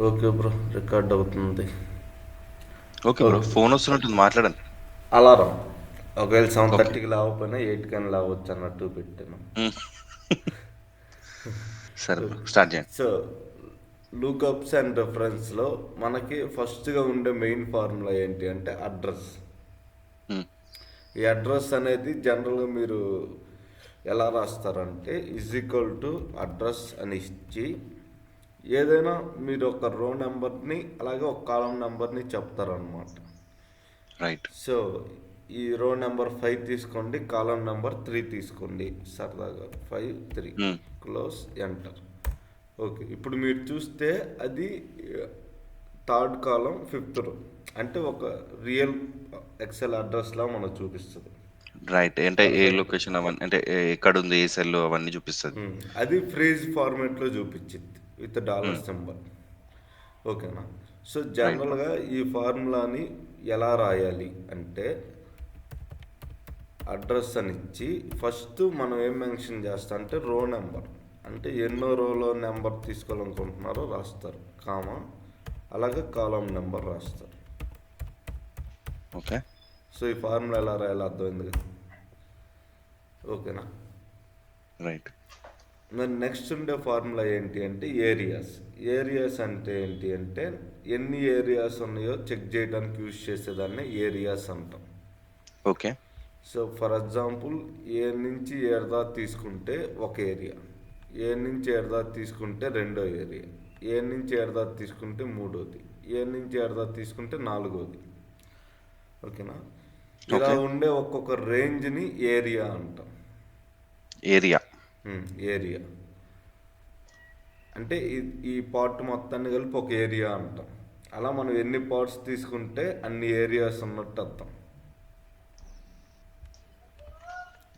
Okay bro, record అవుతుంది. Okay bro, okay. Phone వస్తున్నట్టుంది, మాట్లాడండి. Alarm ఒకవేళ సెవెన్ ఓకే. థర్టీకి లేకపోయినా 8 కని లేవచ్చు అన్నట్టు పెట్టాను. మ్మ్. సరే బ్రో, ఓకే. స్టార్ట్ చేయండి. సో లూకప్స్ అండ్ రెఫరెన్స్లో మనకి ఫస్ట్గా ఉండే మెయిన్ ఫార్ములా ఏంటి అంటే అడ్రస్. మ్మ్. ఈ అడ్రస్ అనేది జనరల్గా మీరు ఎలా రాస్తారంటే ఈజ్ ఈక్వల్ టు అడ్రస్ అని ఇచ్చి ఏదైనా మీరు ఒక రో నెంబర్ని అలాగే ఒక కాలం నెంబర్ని చెప్తారనమాట. రైట్. సో ఈ రో నెంబర్ 5 తీసుకోండి, కాలం నెంబర్ 3 తీసుకోండి, సరదాగా 5 3 మ్మ్. Close enter. ఓకే, ఇప్పుడు మీరు చూస్తే అది థర్డ్ కాలం ఫిఫ్త్ రో, అంటే ఒక రియల్ ఎక్సెల్ అడ్రస్లా మనకు చూపిస్తుంది. రైట్, అంటే ఏ పర్ఫెక్ట్. లొకేషన్ అవన్నీ, అంటే ఎక్కడ ఉంది, ఏ సెల్ అవన్నీ చూపిస్తుంది. అది ఫ్రేజ్ ఫార్మాట్లో చూపించింది విత్ డాలర్ మ్మ్. సింబల్. ఓకేనా? So right bro. జనరల్గా ఈ ఫార్ములాని ఎలా రాయాలి అంటే అడ్రస్ అని ఇచ్చి ఫస్ట్ మనం ఏం మెన్షన్ చేస్తాం అంటే రో నెంబర్, అంటే ఎన్నో రోలో నెంబర్ తీసుకోవాలనుకుంటున్నారో రాస్తారు, కామా, అలాగే కాలం నెంబర్ రాస్తారు. ఓకే. సో ఈ ఫార్ములా ఎలా రాయాలో అర్థమైంది కదా? ఓకేనా? రైట్. మరి నెక్స్ట్ ఉండే ఫార్ములా ఏంటి అంటే ఏరియాస్. ఏరియాస్ అంటే ఏంటి అంటే ఎన్ని ఏరియాస్ ఉన్నాయో చెక్ చేయడానికి యూజ్ చేసేదాన్ని ఏరియాస్ అంటాం. ఓకే. సో ఫర్ ఎగ్జాంపుల్ ఏ నుంచి ఏడు దాకా తీసుకుంటే ఒక ఏరియా, ఏ నుంచి ఏడు దాకా తీసుకుంటే రెండో ఏరియా, ఏ నుంచి ఏడు దాకా తీసుకుంటే మూడోది, ఏ నుంచి ఏడు దాకా తీసుకుంటే నాలుగోది. ఓకేనా? ఇలా ఓకే. ఉండే ఒక్కొక్క రేంజ్ని ఏరియా అంటాం. ఏరియా. ఏరియా అంటే ఈ పార్ట్ మొత్తాన్ని కలిపి ఒక ఏరియా అంటాం. అలా మనం ఎన్ని పార్ట్స్ తీసుకుంటే అన్ని ఏరియాస్ ఉన్నట్టు అర్థం.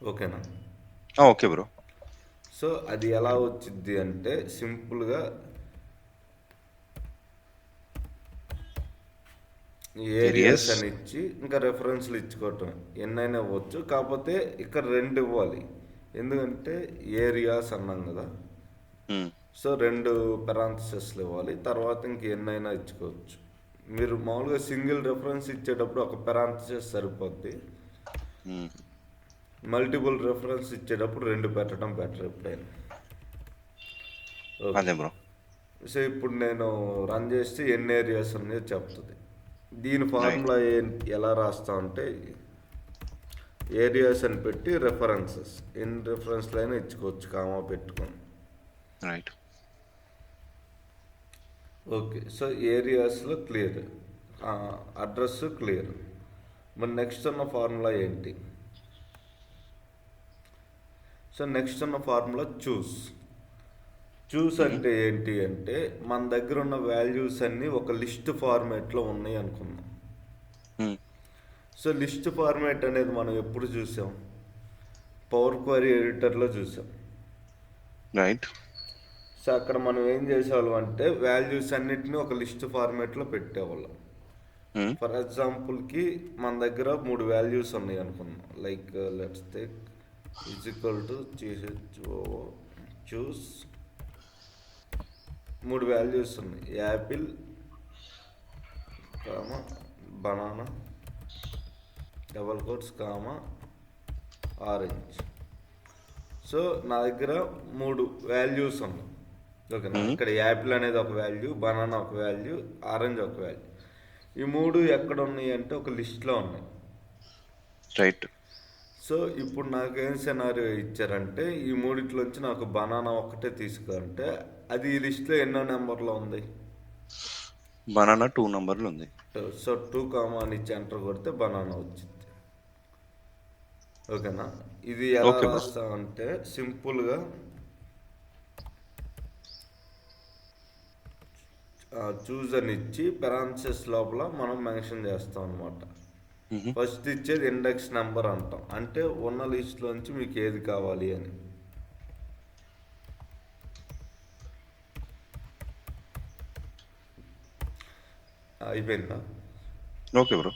ఓకేనా? Okay bro. సో అది ఎలా వచ్చింది అంటే సింపుల్గా ఏరియాస్ ఏరియాస్. అని ఇచ్చి ఇంకా రెఫరెన్స్లు ఇచ్చుకోవటం ఎన్నైనా ఇవ్వచ్చు, కాకపోతే ఇక్కడ రెండు ఇవ్వాలి. ఎందుకంటే ఏరియాస్ అన్నాం కదా, మ్మ్. సో రెండు పెరాంథసిస్లు ఇవ్వాలి, తర్వాత ఇంక ఎన్నైనా ఇచ్చుకోవచ్చు. మీరు మామూలుగా సింగిల్ రెఫరెన్స్ ఇచ్చేటప్పుడు ఒక పెరాంథసిస్ సరిపోద్ది. మ్మ్. మల్టిపుల్ రెఫరెన్స్ ఇచ్చేటప్పుడు రెండు పెట్టడం బెటర్ ఎప్పుడైనా. ఓకే. అదే బ్రో. సో ఇప్పుడు నేను రన్ చేస్తే ఎన్ని ఏరియాస్ ఉన్నాయో చెప్తుంది. దీని రైట్. ఫార్ములా ఎలా రాస్తా అంటే ఏరియాస్ అని పెట్టి రెఫరెన్సెస్ ఎన్ని రెఫరెన్స్లు అయినా ఇచ్చుకోవచ్చు కామా పెట్టుకొని. రైట్. ఓకే, సో ఏరియాస్లో క్లియర్, అడ్రస్ క్లియర్. మరి నెక్స్ట్ ఉన్న ఫార్ములా ఏంటి? సో నెక్స్ట్ ఉన్న ఫార్ములా చూస్. చూస్ మ్మ్. అంటే ఏంటి అంటే మన దగ్గర ఉన్న వాల్యూస్ అన్నీ ఒక లిస్ట్ ఫార్మేట్లో ఉన్నాయి అనుకుందాం. మ్మ్. సో లిస్ట్ ఫార్మేట్ అనేది మనం ఎప్పుడు చూసాం? పవర్ క్వరీ ఎడిటర్లో చూసాం. రైట్. సో అక్కడ మనం ఏం చేసేవాళ్ళం అంటే వాల్యూస్ అన్నిటిని ఒక లిస్ట్ ఫార్మేట్లో పెట్టేవాళ్ళం. మ్మ్. ఫర్ ఎగ్జాంపుల్కి మన దగ్గర 3 వాల్యూస్ ఉన్నాయి అనుకుందాం. Like let's take is equal to choose 3 values ఉన్నాయి, apple, comma, banana, double quotes, comma, orange. So నా దగ్గర 3 వాల్యూస్ ఉన్నాయి. ఓకేనా? మ్మ్. ఇక్కడ యాపిల్ అనేది ఒక వాల్యూ, బనానా ఒక వాల్యూ, ఆరెంజ్ ఒక వాల్యూ. ఈ 3 ఎక్కడ ఉన్నాయి అంటే ఒక లిస్ట్లో ఉన్నాయి. రైట్. సో ఇప్పుడు నాకేం సినారియో ఇచ్చారంటే ఈ మూడిట్లోంచి నాకు బనానా ఒక్కటే తీసుకోవాలంటే అది ఈ లిస్ట్లో ఎన్నో నెంబర్లో ఉంది? బనానా 2 నంబర్లు ఉంది. సో 2 కామా అని ఇచ్చి ఎంటర్ కొడితే బనానా వచ్చింది. ఓకేనా? ఇది ఎలా ఓకే బ్రో. రాస్తామంటే సింపుల్గా చూజ్ అని ఇచ్చి పెరాన్సెస్ లోపల మనం మెన్షన్ చేస్తాం అనమాట. మ్మ్. ఫస్ట్ ఇచ్చేది ఇండెక్స్ నెంబర్ అంటాం, అంటే ఉన్న లిస్ట్లోంచి మీకు ఏది కావాలి అని. అయిపోయిందా? Okay bro.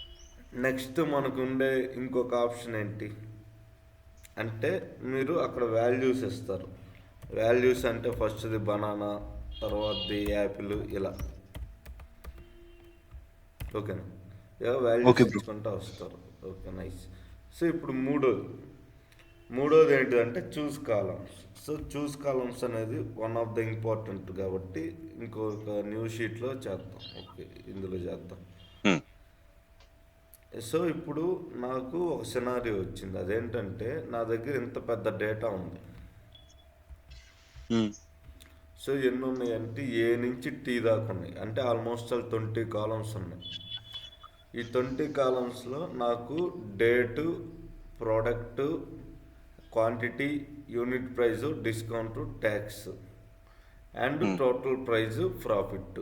నెక్స్ట్ మనకు ఉండే ఇంకొక ఆప్షన్ ఏంటి అంటే మీరు అక్కడ వాల్యూస్ ఇస్తారు. వాల్యూస్ అంటే ఫస్ట్ది బనానా, తర్వాతది యాపిల్, ఇలా ఓకేనా? Values okay bro. ఇచ్చుకుంటూ వస్తారు. Okay, nice. సో ఇప్పుడు మూడోది ఏంటిదంటే చూస్ కాలమ్స్. సో చూస్ కాలమ్స్ అనేది వన్ ఆఫ్ ద ఇంపార్టెంట్ కాబట్టి ఇంకొక న్యూ షీట్లో చేద్దాం. ఓకే, ఇందులో చేద్దాం. హ్మ్. సో ఇప్పుడు నాకు ఒక సినారియో వచ్చింది. అదేంటంటే నా దగ్గర ఇంత పెద్ద డేటా ఉంది. హ్మ్. సో ఎన్ని ఉన్నాయంటే ఏ నుంచి టీ దాకా ఉన్నాయి. అంటే ఆల్మోస్ట్ ఆల్ 20 కాలమ్స్ ఉన్నాయి. ఈ 20 కాలమ్స్లో నాకు date, product, quantity, unit price, discount, tax and hmm. Total price, profit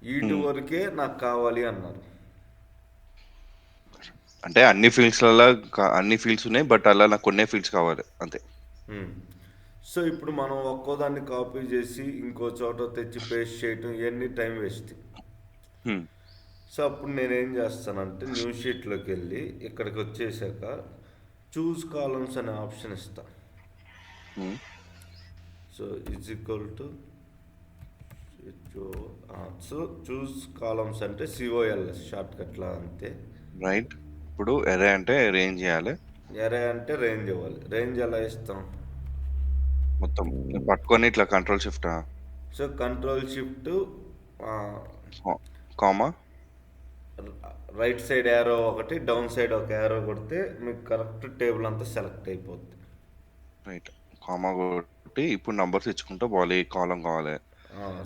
వీటి హ్మ్. వరకే నాకు కావాలి అన్నారు. అంటే అన్ని ఫీల్డ్స్‌లల్ల అన్ని ఫీల్డ్స్ ఉన్నాయి. బట్ అలా నాకు కొన్నే ఫీల్డ్స్ కావాలి అంతే. మ్మ్. సో ఇప్పుడు మనం ఒక్కోదాన్ని కాపీ చేసి ఇంకో చోట తెచ్చి పేస్ట్ చేయటం ఇవన్నీ టైం వేస్ట్. హ్మ్. సో అప్పుడు నేనేం చేస్తానంటే న్యూ షీట్లోకి వెళ్ళి ఇక్కడికి వచ్చేసాక చూస్ కాలమ్స్ అనే ఆప్షన్ ఇస్తా. హ్మ్. So is equal to so choose columns అంటే సిఓఎల్ఎస్ షార్ట్ కట్లా అంతే. రైట్. ఇప్పుడు అరే అంటే రేంజ్ చేయాలి. ఎరే అంటే రేంజ్ ఇవ్వాలి. రేంజ్ ఎలా ఇస్తాం? మొత్తం పట్టుకొని ఇట్లా control shift so control shift comma right side arrow ఒకటి, డౌన్ సైడ్ ఒక యారో కొడితే మీకు కరెక్ట్ టేబుల్ అంతా సెలెక్ట్ అయిపోద్ది. రైట్. కామా కొట్టి ఇప్పుడు నంబర్స్ ఇచ్చుకుంటూ పోవాలి. ఏ కాలం కావాలి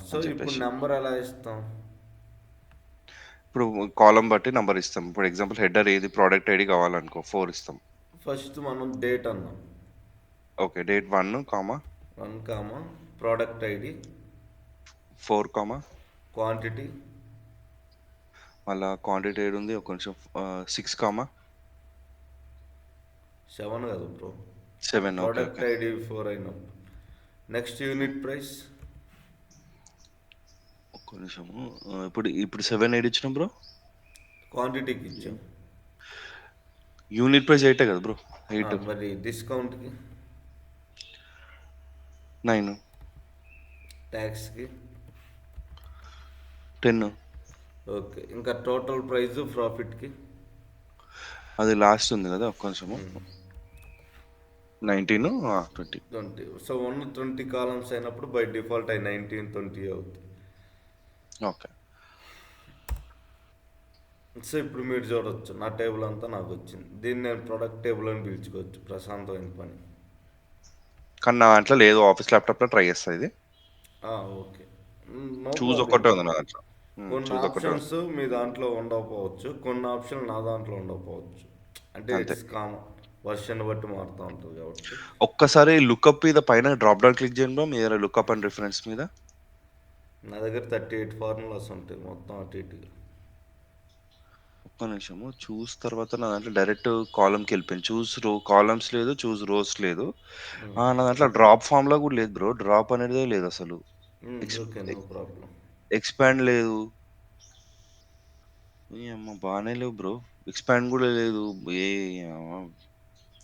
సో అని ఇప్పుడు చెప్పేసి. నెంబర్ ఎలా ఇస్తాం? ఇప్పుడు కాలం బట్టి నంబర్ ఇస్తాం. ఇప్పుడు ఎగ్జాంపుల్ హెడర్ ఏది ప్రోడక్ట్ ఐడి కావాలనుకో 4 ఇస్తాం. ఫస్ట్ మనం డేట్ అన్నాం. Okay. Date 1 comma 1 comma product ID, 4 comma quantity, మళ్ళా క్వాంటిటీ ఏడు ఉంది. ఒక నిమిషం 6 కామా 7 కదా bro. 7. Okay. Product okay. ID 4 అయినప్పుడు నెక్స్ట్ యూనిట్ ప్రైస్ ఒక్క నిమిషము. ఇప్పుడు 7 ఏడు ఇచ్చినాం బ్రో. క్వాంటిటీకి ఇచ్చాం. యూనిట్ ప్రైస్ 8 కదా బ్రో. 8 మరి డిస్కౌంట్కి, 9 ట్యాక్స్కి. 10 ఓకే, ఇంకా టోటల్ ప్రైస్, ప్రాఫిట్కి. అది లాస్ట్ ఉంది కదా. ఒక్క నిమిషము. 19 20. 20. సో 120 కాలమ్స్ అయినప్పుడు బై డిఫాల్ట్ అవి 19, 20 అవుతుంది. ఓకే. సో ఇప్పుడు మీరు చూడవచ్చు నా టేబుల్ అంతా నాకు వచ్చింది. దీన్ని నేను ప్రొడక్ట్ టేబుల్ అని పిలుచుకోవచ్చు. ప్రశాంతమైన పని. కానీ నా దాంట్లో లేదు. ఆఫీస్ ల్యాప్టాప్లో ట్రై చేస్తా ఇది. ఓకే, నో చూస్ ప్రాబ్లం. ఒక్కటే ఉంది నా దాంట్లో. కొన్ని చూస్ ఒక్కటే ఉంది. ఆప్షన్స్ మీ దాంట్లో ఉండకపోవచ్చు, కొన్ని ఆప్షన్లు నా దాంట్లో ఉండకపోవచ్చు. అంటే అంతే. ఇట్స్ కామన్, వర్షన్ బట్టి మారుతూ ఉంటుంది కాబట్టి. ఒక్కసారి లుకప్ మీద పైన డ్రాప్ డౌన్ క్లిక్ చేయండి బ్రో. మీ దగ్గర లుకప్ అండ్ రిఫరెన్స్ మీద. నా దగ్గర 38 ఫార్ములాస్ ఉంటాయి మొత్తం అటు ఇటుగా. ఒక్క నిమిషము. చూస్ తర్వాత నా దాంట్లో డైరెక్ట్ కాలమ్కి వెళ్ళిపోయింది. చూస్ కాలమ్స్ లేదు, చూస్ రోస్ లేదు. నా దాంట్లో డ్రాప్ ఫామ్లా కూడా లేదు బ్రో. డ్రాప్ అనేది లేదు అసలు. Okay, no problem. ఎక్స్పాండ్ లేదు. అమ్మ బాగానే లేవు బ్రో. ఎక్స్పాండ్ కూడా లేదు. ఏ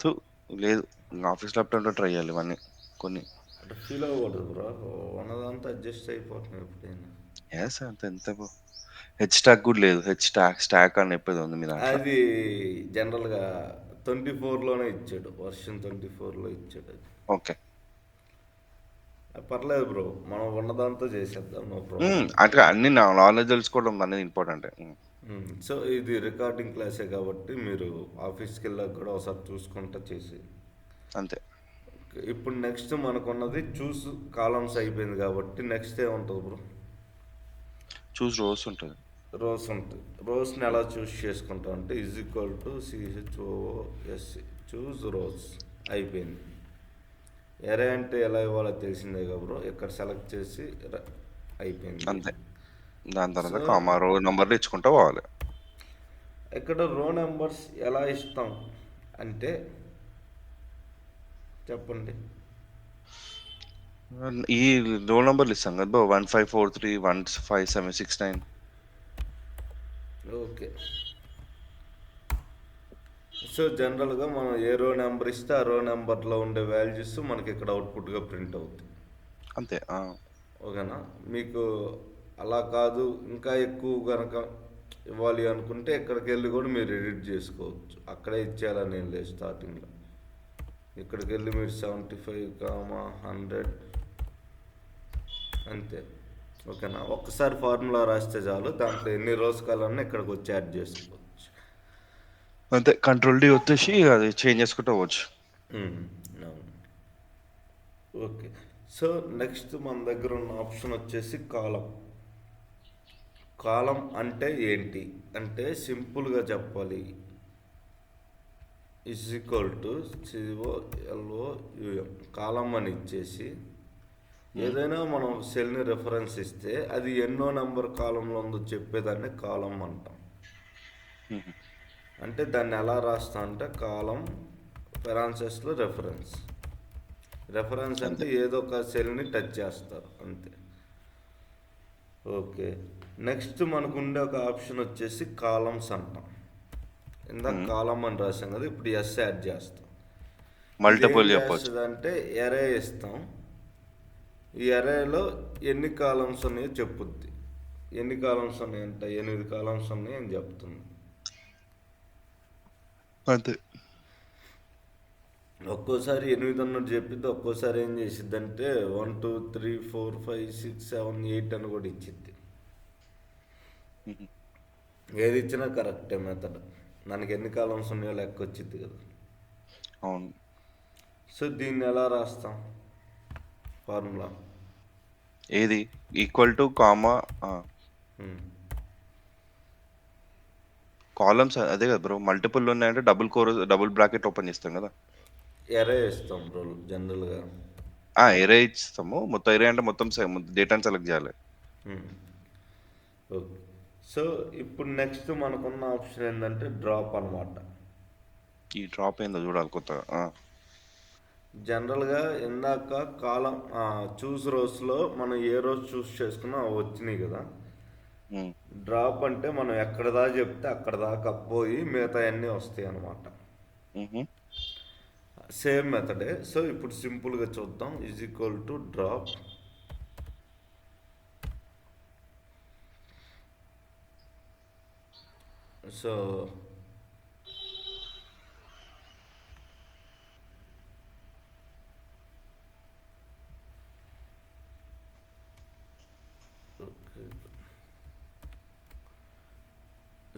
థు, లేదు. ఆఫీస్ ల్యాప్టాప్లో ట్రై చేయాలి ఇవన్నీ కొన్ని. అంటే ఫీల్ అవ్వకూడదు బ్రో, ఉన్నదంతా అడ్జస్ట్ అయిపోతున్నాం ఎప్పుడైనా. ఎస్ అంత ఎంత బ్రో. హెచ్ స్టాక్ కూడా లేదు. స్టాక్ అని చెప్పేది ఉంది మీ దాంట్లో. అది జనరల్గా 24లోనే ఇచ్చాడు, వర్షన్ 24లో ఇచ్చాడు అది. ఓకే. పర్లేదు బ్రో, మనం ఉన్నదాంతో చేసేద్దాం, నో ప్రాబ్లం. అంటే అన్ని నాలెడ్జ్ తెలుసుకోవడం అనేది ఇంపార్టెంట్. సో ఇది రికార్డింగ్ క్లాసే కాబట్టి మీరు ఆఫీస్కి వెళ్ళాక కూడా ఒకసారి చూసుకుంటా చేసి. అంతే. ఇప్పుడు నెక్స్ట్ మనకున్నది చూస్ కాలమ్స్ అయిపోయింది కాబట్టి నెక్స్ట్ ఏముంటుంది బ్రో? చూస్ రోస్ ఉంటుంది. రోస్ ఉంటుంది. రోస్ని ఎలా చూస్ చేసుకుంటాం అంటే is equal to CHOOSE choose rows అయిపోయింది. ఎరే అంటే ఎలా ఇవ్వాలో తెలిసిందే కదా బ్రో. ఇక్కడ సెలెక్ట్ చేసి అయిపోయింది. అంతే. దాని తర్వాత సో కామా రో నంబర్లు ఇచ్చుకుంటూ పోవాలి. ఇక్కడ రో నెంబర్స్ ఎలా ఇస్తాం అంటే చెప్పండి. ఈ రో నంబర్లు ఇస్తాం కదా 1543 15769. ఓకే, సో జనరల్గా మనం ఏ రో నెంబర్ ఇస్తే ఆ రో నెంబర్లో ఉండే వాల్యూస్ మనకి ఇక్కడ అవుట్పుట్గా ప్రింట్ అవుతాయి. అంతే. ఓకేనా? మీకు అలా కాదు ఇంకా ఎక్కువ కనుక ఇవ్వాలి అనుకుంటే ఇక్కడికి వెళ్ళి కూడా మీరు ఎడిట్ చేసుకోవచ్చు. అక్కడే ఇచ్చేయాలని ఏం లేదు స్టార్టింగ్లో. ఇక్కడికి వెళ్ళి మీరు 75, 100 అంతే. ఓకేనా? ఒక్కసారి ఫార్ములా రాస్తే చాలు, దాంట్లో ఎన్ని రోజు కావాలన్నా ఇక్కడికి వచ్చి యాడ్ చేసుకోవచ్చు. అంతే, కంట్రోల్ డి వచ్చేసి అది చేంజ్ చేసుకుంటూ పోవచ్చు. అవును. ఓకే. సో నెక్స్ట్ మన దగ్గర ఉన్న ఆప్షన్ వచ్చేసి కాలం. కాలం అంటే ఏంటి అంటే సింపుల్గా చెప్పాలి, ఈజ్ ఈక్వల్ టు COLOUM కాలం అని ఇచ్చేసి ఏదైనా మనం సెల్ని రెఫరెన్స్ ఇస్తే అది ఎన్నో నెంబర్ కాలంలో ఉందో చెప్పేదాన్ని కాలం అంటాం. అంటే దాన్ని ఎలా రాస్తా అంటే కాలం పెరాన్సెస్లో రెఫరెన్స్ అంటే ఏదో ఒక సెల్ని టచ్ చేస్తారు అంతే. ఓకే. నెక్స్ట్ మనకు ఉండే ఒక ఆప్షన్ వచ్చేసి కాలమ్స్ అంటాం. ఇందాక కాలం అని రాసాం కదా, ఇప్పుడు ఎస్ యాడ్ చేస్తాం. మల్టిపుల్ చెప్పొచ్చు. చేస్తుందంటే ఎరే ఇస్తాం. ఈ ఎరేలో ఎన్ని కాలమ్స్ ఉన్నాయో చెప్పుద్ది. ఎన్ని కాలమ్స్ ఉన్నాయంట, 8 కాలమ్స్ ఉన్నాయి అని చెప్తుంది. అంతే. ఒక్కోసారి 8 అన్నట్టు చెప్పిద్ది, ఒక్కోసారి ఏం చేసిద్ది అంటే 1 2 3 4 5 6 7 8 అని కూడా ఇచ్చిద్ది. ఏది ఇచ్చినా కరెక్టే మెథడ్. మనకి ఎన్ని కాలమ్స్ ఉన్నాయో లెక్క వచ్చింది కదా. అవును. సో దీన్ని ఎలా రాస్తాం ఫార్ములా? ఏది ఈక్వల్ టు కామా కాలమ్స్ అదే కదా బ్రో. మల్టిపుల్ ఉన్నాయంటే డబుల్ బ్రాకెట్ ఓపెన్ చేస్తాం కదా. ఎరే ఇస్తాం బ్రో జనరల్గా. ఎరే ఇస్తాము. మొత్తం ఎరే అంటే మొత్తం డేటాని సెలెక్ట్ చేయాలి. ఓకే. సో ఇప్పుడు నెక్స్ట్ మనకున్న ఆప్షన్ ఏంటంటే డ్రాప్ అనమాట. ఈ డ్రాప్ ఏందో చూడాలి కొత్తగా. జనరల్గా ఇందాక కాలం చూస్ రోస్లో మనం ఏ రోజు చూస్ చేసుకున్నా అవి వచ్చినాయి కదా. డ్రాప్ అంటే మనం ఎక్కడ దాకా చెప్తే అక్కడ దాకా పోయి మిగతా అన్నీ వస్తాయి అన్నమాట. సేమ్ మెథడే. సో ఇప్పుడు సింపుల్గా చూద్దాం. Is equal to drop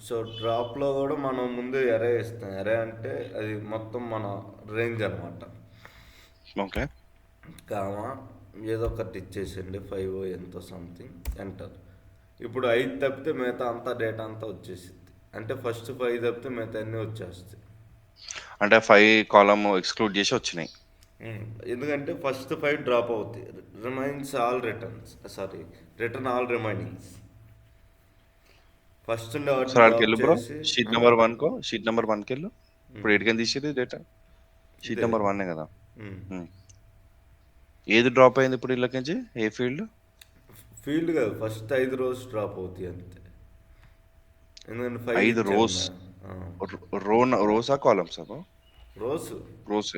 so డ్రాప్లో కూడా మనం ముందు ఎరే ఇస్తాం. ఎరే అంటే అది మొత్తం మన రేంజ్ అనమాట. ఓకే. కామా ఏదో ఒకటి ఇచ్చేసండి 5 ఎంతో సంథింగ్ ఎంటర్. ఇప్పుడు 5 తప్పితే మిగతా అంతా డేటా అంతా వచ్చేసింది. అంటే ఫస్ట్ 5 తప్పితే మిగతా అన్నీ వచ్చేస్తాయి. అంటే 5 కాలమ్ ఎక్స్క్లూడ్ చేసి వచ్చినాయి. ఎందుకంటే ఫస్ట్ 5 డ్రాప్ అవుతాయి. Remains all returns return all remainings. First sheet number 1కి వెళ్ళు. ఇప్పుడు 8 తీసేది డేటా షీట్ నెంబర్ 1 కదా. ఏది డ్రాప్ అయింది ఇప్పుడు ఇళ్ళకి నుంచి? ఏ ఫీల్డ్ కాదు, ఫస్ట్ 5 రోజు డ్రాప్ అవుతాయి అంతే. ఎందుకంటే 5 రోస్. రోసా కాలమ్స్? రోస్.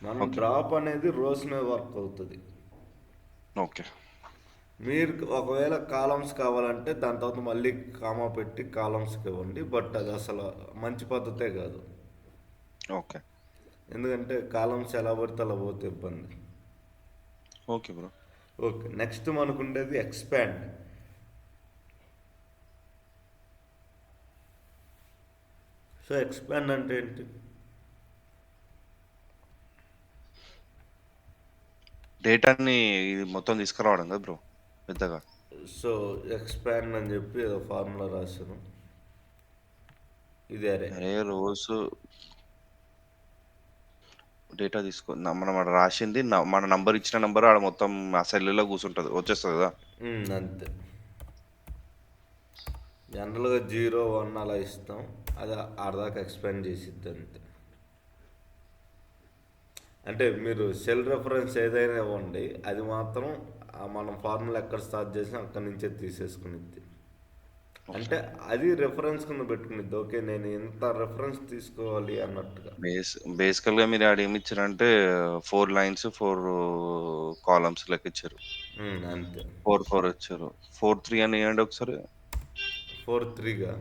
మనం డ్రాప్ అనేది రోస్ మీద వర్క్ అవుతుంది. ఓకే. మీరు ఒకవేళ కాలమ్స్ కావాలంటే దాని తర్వాత మళ్ళీ కామా పెట్టి కాలమ్స్కి ఇవ్వండి. బట్ అది అసలు మంచి పద్ధతే కాదు. ఓకే. ఎందుకంటే కాలమ్స్ ఎలా పడితే అలా పోతే ఇబ్బంది. Okay bro. ఓకే. నెక్స్ట్ మనకు ఉండేది ఎక్స్పాండ్. సో ఎక్స్పాండ్ అంటే ఏంటి? డేటాని మొత్తం తీసుకురావడం కదా బ్రో పెద్దగా. సో ఎక్స్పాండ్ అని చెప్పి ఏదో ఫార్ములా రాశాను. ఇది అరే రోజు డేటా తీసుకో మనం రాసింది మన నంబర్ ఇచ్చిన నంబర్ ఆడ మొత్తం ఆ సెల్లో కూర్చుంటుంది, వచ్చేస్తుంది కదా. అంతే. జనరల్గా 0 1 అలా ఇస్తాం, అది ఆడదాకా ఎక్స్పాండ్ చేసిద్ది అంతే. అంటే మీరు సెల్ రెఫరెన్స్ ఏదైనా ఇవ్వండి, అది మాత్రం మనం ఫార్ములా ఎక్కడ స్టార్ట్ చేసినా అక్కడి నుంచే తీసేసుకునిద్ది. అంటే అది రెఫరెన్స్ కింద పెట్టుకునిద్ది. ఓకే నేను ఎంత రెఫరెన్స్ తీసుకోవాలి అన్నట్టుగా. బేసికల్గా మీరు ఆడ ఏమి ఇచ్చారంటే 4 lines 4 columns లెక్క ఇచ్చారు. అంతే. 4 4 ఇచ్చారు. 4 3 అని వేయండి ఒకసారి. 4 3గా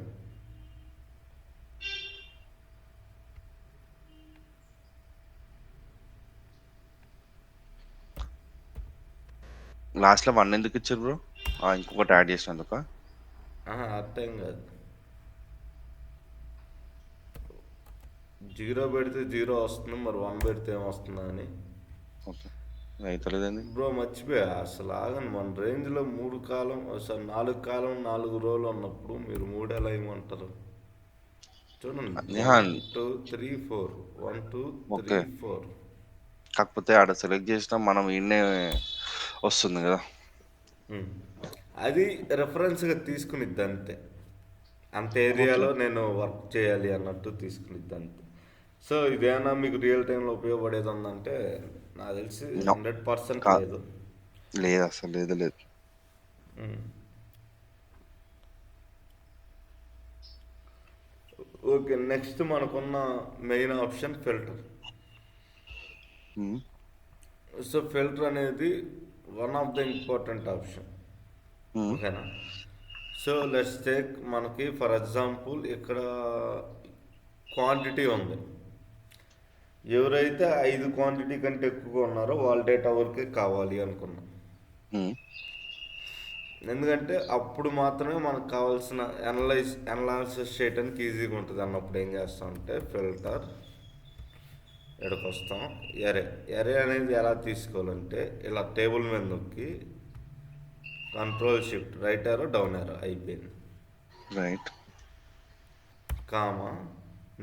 లాస్ట్లో 1 ఎందుకు ఇచ్చారు బ్రో? ఇంకొకటి యాడ్ చేసినందుక? అర్థం కాదు. 0 పెడితే 0 వస్తుంది, మరి 1 పెడితే ఏమొస్తుందా అని. ఓకే, అవుతలేదండి బ్రో మర్చిపోయా అసలు. ఆగండి, మన రేంజ్లో 3 కాలం సారీ 4 కాలం 4 రోజులు ఉన్నప్పుడు మీరు 3 ఎలా ఇవ్వమంటారు? చూడండి, 1 2 3 4 1 2 3 ఓకే. 4. కాకపోతే ఆడ సెలెక్ట్ చేసినా మనం ఈయనే వస్తుంది కదా. అది రెఫరెన్స్గా తీసుకునిద్ది అంతే. అంత ఏరియాలో నేను వర్క్ చేయాలి అన్నట్టు తీసుకునిద్ది అంతే. సో ఇదేమన్నా మీకు రియల్ టైంలో ఉపయోగపడేది ఉందంటే నాకు తెలిసి No. 100% కా లేదు. లేదు, అసలు లేదు. ఓకే, నెక్స్ట్ మనకున్న main option filter. So filter అనేది one of the important option. ఓకేనా? సో లెట్స్ టేక్, మనకి ఫర్ ఎగ్జాంపుల్ ఇక్కడ క్వాంటిటీ ఉంది. ఎవరైతే 5 క్వాంటిటీ కంటే ఎక్కువగా ఉన్నారో వాళ్ళ డేటా వరకే కావాలి అనుకున్నాం. ఎందుకంటే అప్పుడు మాత్రమే మనకు కావాల్సిన అనాలిసిస్ చేయడానికి ఈజీగా ఉంటుంది అన్నప్పుడు ఏం చేస్తామంటే ఫిల్టర్ ఎక్కడికి వస్తాం, ఎరే అనేది ఎలా తీసుకోవాలంటే ఇలా టేబుల్ మీద నొక్కి కంట్రోల్ షిఫ్ట్ రైట్ ఏరో డౌన్ ఏరో అయిపోయింది. రైట్. కామా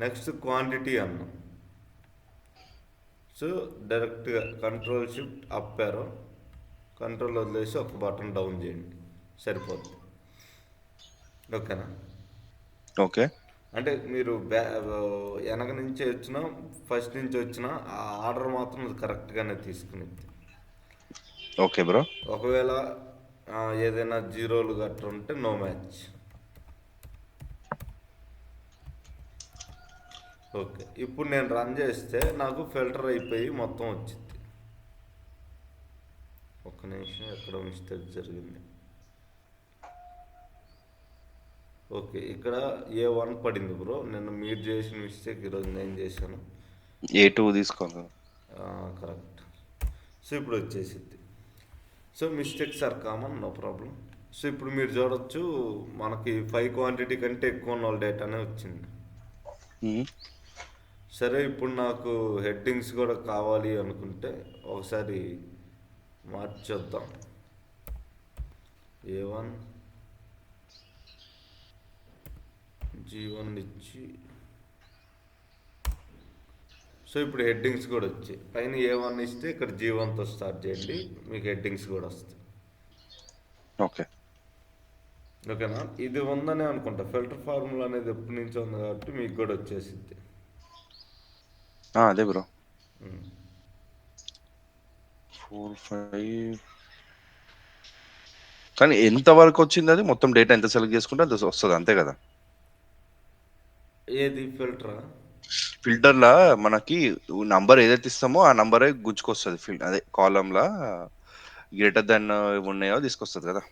నెక్స్ట్ క్వాంటిటీ అన్నాం. సో డైరెక్ట్గా కంట్రోల్ షిఫ్ట్ అప్ ఏరో, కంట్రోల్ వదిలేసి ఒక బటన్ డౌన్ చేయండి, సరిపోతుంది. ఓకేనా? ఓకే. అంటే మీరు వెనక నుంచి వచ్చినా ఫస్ట్ నుంచి వచ్చినా ఆ ఆర్డర్ మాత్రం అది కరెక్ట్గానే తీసుకునేది. Okay bro. ఒకవేళ ఏదైనా జీరోలు గట్రా ఉంటే నో మ్యాచ్. ఓకే, ఇప్పుడు నేను రన్ చేస్తే నాకు ఫిల్టర్ అయిపోయి మొత్తం వచ్చింది. ఒక్క నిమిషం, ఎక్కడో మిస్టేక్ జరిగింది. ఓకే, ఇక్కడ A1 పడింది బ్రో. నిన్న మీరు చేసిన మిస్టేక్ ఈరోజు నేను చేశాను. A2 తీసుకోండి. కరెక్ట్. సో ఇప్పుడు వచ్చేసింది. So mistakes are common, no problem. So ఇప్పుడు మీరు చూడొచ్చు, మనకి 5 క్వాంటిటీ కంటే ఎక్కువ ఉన్న వాళ్ళ డేటానే వచ్చింది. సరే, ఇప్పుడు నాకు హెడ్డింగ్స్ కూడా కావాలి అనుకుంటే ఒకసారి మార్చొద్దాం. A1 G1 ఇచ్చి, సో ఇప్పుడు హెడ్డింగ్స్ కూడా వచ్చాయి. పైన A1 ఇస్తే ఇక్కడ G1తో స్టార్ట్ చేయండి, మీకు హెడ్డింగ్స్ కూడా వస్తాయి. ఓకే. ఓకేనా? ఇది ఉందనే అనుకుంటా. ఫిల్టర్ ఫార్ములా అనేది ఎప్పటి నుంచో ఉంది కాబట్టి మీకు కూడా వచ్చేసింది. అదే బ్రో. 4 5. కానీ ఎంత వరకు వచ్చింది? అది మొత్తం డేటా ఎంత సెలెక్ట్ చేసుకుంటే అంత వస్తుంది, అంతే కదా? ఏది ఫిల్టరా? ఫిల్టర్లా మనకి నంబర్ ఏదైతే ఇస్తామో ఆ నంబరే గుంజుకొస్తుంది. అదే కాలంలా గ్రేటర్ దాన్ ఉన్నాయో తీసుకొస్తుంది కదా.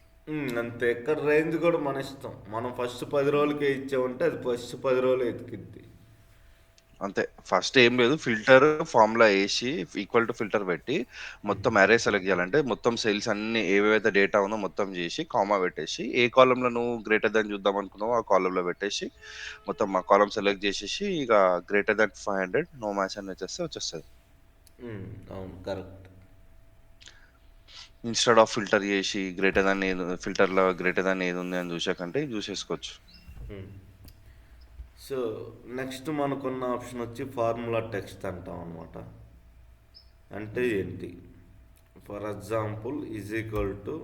అంతే. ఇక్కడ రేంజ్ కూడా మన ఇష్టం. మనం ఫస్ట్ 10 రోజులకే ఇచ్చామంటే అది ఫస్ట్ 10 రోజులు ఎతికిద్ది. అంతే. ఫస్ట్ ఏం లేదు, ఫిల్టర్ ఫార్ములా వేసి ఈక్వల్ టు ఫిల్టర్ పెట్టి మొత్తం అరే సెలెక్ట్ చేయాలంటే మొత్తం సెల్స్ అన్ని ఏవైతే డేటా ఉందో మొత్తం చేసి కామా పెట్టేసి ఏ కాలంలో నువ్వు గ్రేటర్ దాన్ చూద్దాం అనుకున్నావు ఆ కాలంలో పెట్టేసి మొత్తం ఆ కాలం సెలెక్ట్ చేసేసి ఇక గ్రేటర్ దాన్ 500 నో మ్యాచ్ అని వచ్చేస్తుంది. అవును, కరెక్ట్. ఇన్స్టెడ్ ఆఫ్ ఫిల్టర్ చేసి గ్రేటర్ దాన్ ఫిల్టర్లో గ్రేటర్ దాన్ ఏది ఉంది అని చూసాకంటే చూసేసుకోవచ్చు. సో నెక్స్ట్ మనకున్న ఆప్షన్ వచ్చి ఫార్ములా టెక్స్ట్ అంటాం అనమాట. అంటే ఏంటి? For example is equal to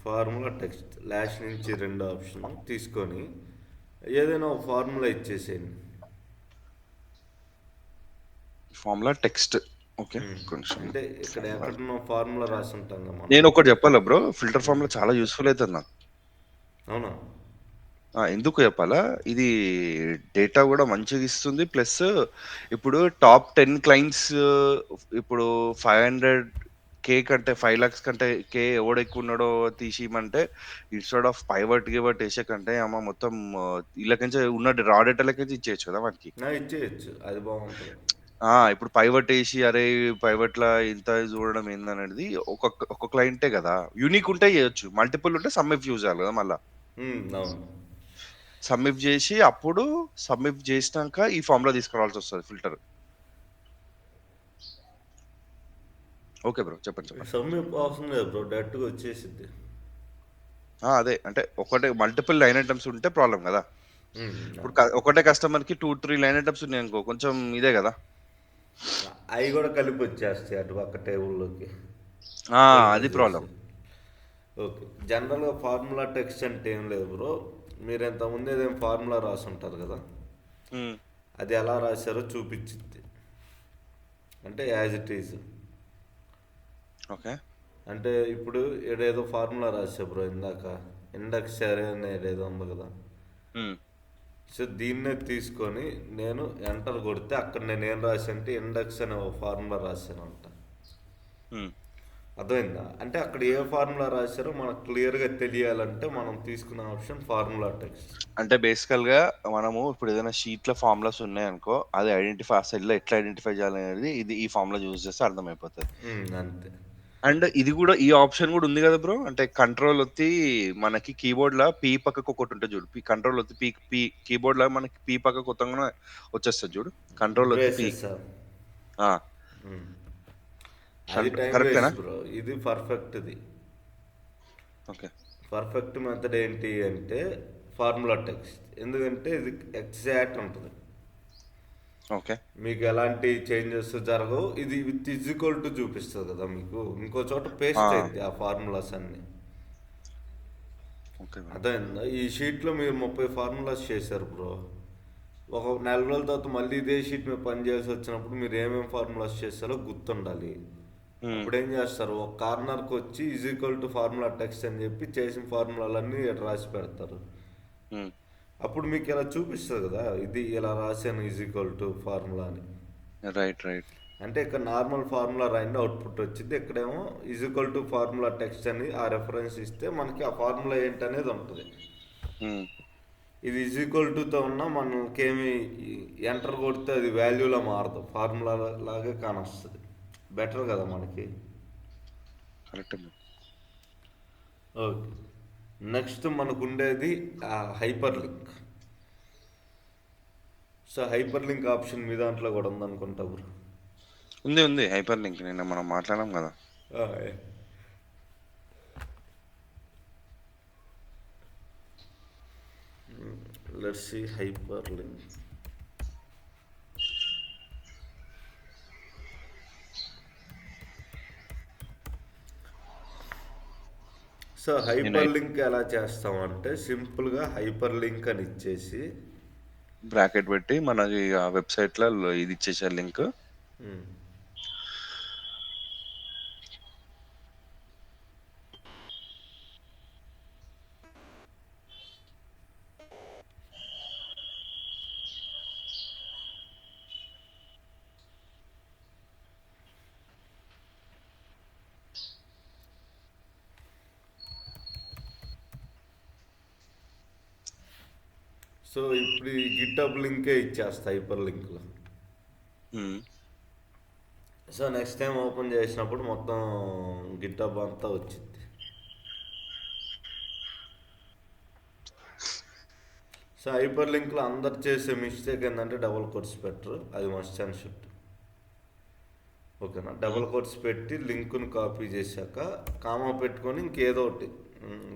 formula text last నుంచి 2 ఆప్షన్ తీసుకొని ఏదైనా ఒక ఫార్ములా ఇచ్చేసేయండి. Formula text. ఓకే, అంటే ఇక్కడ ఎక్కడన్నా ఫార్ములా రాసి ఉంటాం కదా. నేను ఒకటి చెప్పాలా బ్రో, ఫిల్టర్ ఫార్ములా చాలా యూస్ఫుల్ అవుతుంది నాకు. అవునా? ఎందుకు చెప్పాలా? ఇది డేటా కూడా మంచిగా ఇస్తుంది. ప్లస్ ఇప్పుడు టాప్ 10 క్లయింట్స్ ఇప్పుడు 500 కే కంటే 5,00,000 కంటే కే ఎవడెక్కువ ఉన్నాడో తీసియమంటే ఇన్‌స్టెడ్ ఆఫ్ పైవట్, గివట్ ఏసే కంటే మొత్తం ఈళ్ళకించే ఉన్న రా డేటాలకించి ఇచ్చేయొచ్చు కదా వానికి. ఇచ్చేయచ్చు, అది బాగుంటుంది. ఇప్పుడు పైవట్ ఏసి అరే! పైవట్‌ల ఇంత చూడడం ఏందనేది ఒక క్లయింటే గదా! యూనిక్ ఉంటే చేయొచ్చు. మల్టిపుల్ ఉంటే సమ్ ఇఫ్ యూజ్ చేయాలి కదా మళ్ళా. అవును. సమ్ ఇఫ్ చేసి అప్పుడు సమ్ ఇఫ్ చేసినాక ఈ ఫార్ములా తీసుకురావాల్సొస్తది ఫిల్టర్. Okay bro. చెప్పండి. సమ్మిప్ అవసరం లేదు బ్రో, డైరెక్ట్గా వచ్చేసిద్ది. అదే. అంటే ఒకటే మల్టిపుల్ లైన్ ఐటెమ్స్ ఉంటే ప్రాబ్లమ్ గదా! ఇప్పుడు అవును. ఒకటే కస్టమర్‌కి 2, 3 లైన్ ఐటెమ్స్ ఉన్నాయనుకో కొంచెం ఇదే గదా! అవి కూడా కలిపి వచ్చేస్తాయి అటు పక్క టేబుల్లోకి అది ఫిల్టర్ చేసి. ప్రాబ్లమ్. ఓకే, జనరల్గా ఫార్ములా టెక్స్ట్ అంటే ఏం లేదు బ్రో. మీరు ఇంతకుముందు ఏదైనా ఫార్ములా రాసి ఉంటారు కదా, హ్మ్. అది ఎలా రాశారో చూపించింది. అంటే యాజ్ ఇట్ ఈజ్. ఓకే. అంటే ఇప్పుడు ఏదో ఫార్ములా రాసా బ్రో ఇందాక, ఇండెక్స్ అరే అనేది ఏదో ఉంది కదా. హ్మ్. సో దీన్నే తీసుకొని నేను ఎంటర్ కొడితే అక్కడ నేను ఏం రాశానంటే ఇండెక్స్ అనే ఒక ఫార్ములా రాశాను అంట. హ్మ్. అర్థమైందా? అంటే అక్కడ ఏ ఫార్ములా రాశారో మనకు క్లియర్గా తెలియాలంటే మనం తీసుకున్న ఆప్షన్ ఫార్ములా టెక్స్ట్. అంటే బేసికల్‌గా మనము ఇప్పుడు ఏదైనా షీట్‌లో ఫార్ములాస్ ఉన్నాయనుకో అది ఆ సెల్‌లో ఎట్లా ఐడెంటిఫై చేయాలనేది ఈ ఫార్ములా యూజ్ చేస్తే అర్థమైపోతది. అంతే. అండ్ ఇది గూడా ఈ ఆప్షన్ గూడా ఉంది గదా బ్రో! అంటే కంట్రోల్ ఒత్తి మనకి కీబోర్డ్‌ల పీ పక్కకు ఒకటుంటది జూడు. కంట్రోల్ ఒత్తి పీ కీబోర్డ్‌ల మనకి పీ పక్కకు కొట్టంగానే వచ్చేస్తది జూడు. కంట్రోల్ ఒత్తి పీ. బ్రేసెస్. ఆ! అది టైం కరెక్టేనా? వేస్ట్ బ్రో, ఇది పర్ఫెక్ట్ది. ఓకే. పర్ఫెక్ట్ మెథడ్ ఏంటి అంటే ఫార్ములా టెక్స్ట్. ఎందుకంటే ఇది ఎగ్జాక్ట్ ఉంటుంది, ఓకే. మీకు ఎలాంటి చేంజెస్ జరగవు. ఇది విత్ ఈక్వల్ టు చూపిస్తుంది కదా మీకు, ఇంకో చోట ఆ! పేస్ట్ అయింది ఆ ఫార్ములాస్ అన్నీ. Okay bro. అర్థమైందా? ఈ షీట్లో మీరు 30 ఫార్ములాస్ చేశారు బ్రో. ఒక నెల రోజుల తర్వాత మళ్ళీ ఇదే షీట్ మీద పని చేయాల్సి వచ్చినప్పుడు మీరు ఏమేమి ఫార్ములాస్ చేస్తారో గుర్తుండాలి. హ్మ్. అప్పుడు ఏం చేస్తారు, ఒక కార్నర్కి వచ్చి is equal to formula text అని చెప్పి చేసిన ఫార్ములాలన్నీ ఇక్కడ రాసి పెడతారు. హ్మ్. అప్పుడు మీకు ఇలా చూపిస్తుంది కదా, ఇది ఇలా రాశాను ఈజ్ ఈక్వల్ టు ఫార్ములా అని. రైట్. అంటే ఇక్కడ నార్మల్ ఫార్ములా రాయండి అవుట్పుట్ వచ్చింది, ఇక్కడేమో is equal to formula text అని ఆ రెఫరెన్స్ ఇస్తే మనకి ఆ ఫార్ములా ఏంటనేది ఉంటుంది. హ్మ్. ఇది ఈజ్ ఈక్వల్ టుతో ఉన్నా మనకేమి ఎంటర్ కొడితే అది వాల్యూలా మారదు, ఫార్ములా లాగే కానొస్తుంది. బెటర్ కదా మనకి. కరెక్టే బ్రో. ఓకే, నెక్స్ట్ మనకు ఉండేది hyperlink. So hyperlink option మీ దాంట్లో కూడా ఉందనుకుంటా బ్రో. ఉంది. హైపర్ లింక్ నిన్న మనం మాట్లాడాం గదా! Let's see hyperlink. So నేను హైపర్ లింక్ ఎలా చేస్తామంటే సింపుల్గా హైపర్ లింక్ అని ఇచ్చేసి బ్రాకెట్ పెట్టి మనకి ఆ వెబ్‌సైట్‌లో ఇది ఇచ్చేసారు లింక్. ఉమ్, సో ఇప్పుడు ఈ గిటబ్ లింకే ఇచ్చేస్తా హైపర్ లింక్లో. హ్మ్. సో నెక్స్ట్ టైం ఓపెన్ చేసినప్పుడు మొత్తం గిటబ్ అంతా వచ్చింది. సో హైపర్ లింక్లో అందరు చేసే మిస్టేక్ ఏంటంటే డబుల్ కోట్స్ పెట్టరు, అది మస్ట్ అండ్ షుడ్. ఓకేనా? డబుల్ కోట్స్ పెట్టి లింక్ను కాపీ చేశాక కామా పెట్టుకొని ఇంకేదో ఒకటి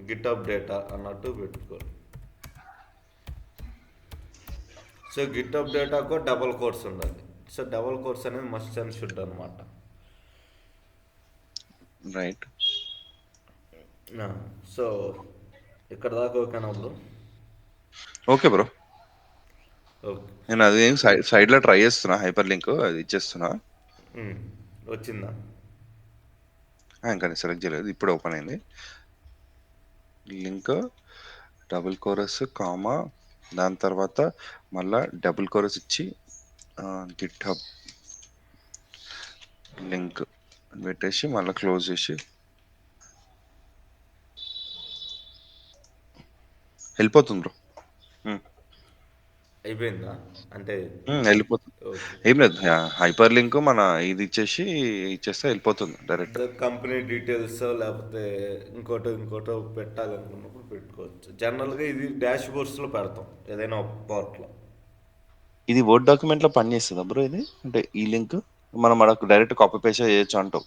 గిటబ్ డేటా అన్నట్టు పెట్టుకోండి. సో గిటబ్ డేటాకు డబుల్ కోట్స్ ఉండాలి. సో డబుల్ కోట్స్ అనేది మస్ట్ అండ్ షుడ్ అనమాట. రైట్. సో ఇక్కడ దాకా ఓకేనా బ్రో? Okay bro. ఓకే. నేను అది సైడ్‌లో ట్రై చేస్తున్నా హైపర్ లింక్ అది ఇచ్చేస్తున్నా. వచ్చిందా? ఇంకా నేను సెలెక్ట్ చేయలేదు. ఇప్పుడే ఓపెన్ అయింది. లింక్ డబుల్ కోరస్ కామా దాని తర్వాత మళ్ళా డబుల్ కోరస్ ఇచ్చి గిట్‌హబ్ లింక్ పెట్టేసి మళ్ళీ క్లోజ్ చేసి వెళ్ళిపోతుంది బ్రో. అయిపోయిందా? అంటే వెళ్ళిపోతుంది. ఓకే. ఏం లేదు, హైపర్ లింక్ మన ఇది ఇచ్చేస్తే వెళ్ళిపోతుంది డైరెక్ట్. కంపెనీ డీటెయిల్స్ లేకపోతే ఇంకోటో పెట్టాలనుకున్నప్పుడు పెట్టుకోవచ్చు. జనరల్గా ఇది డాష్ బోర్డ్స్లో పెడతాం ఏదైనా ఒక పార్ట్లో. ఇది వర్డ్ డాక్యుమెంట్ లో పని చేస్తుందా బ్రో ఇది? అంటే ఈ లింక్ మనం అక్కడ డైరెక్ట్ కాపీ పేస్ట్ చేయొచ్చు అంటావు?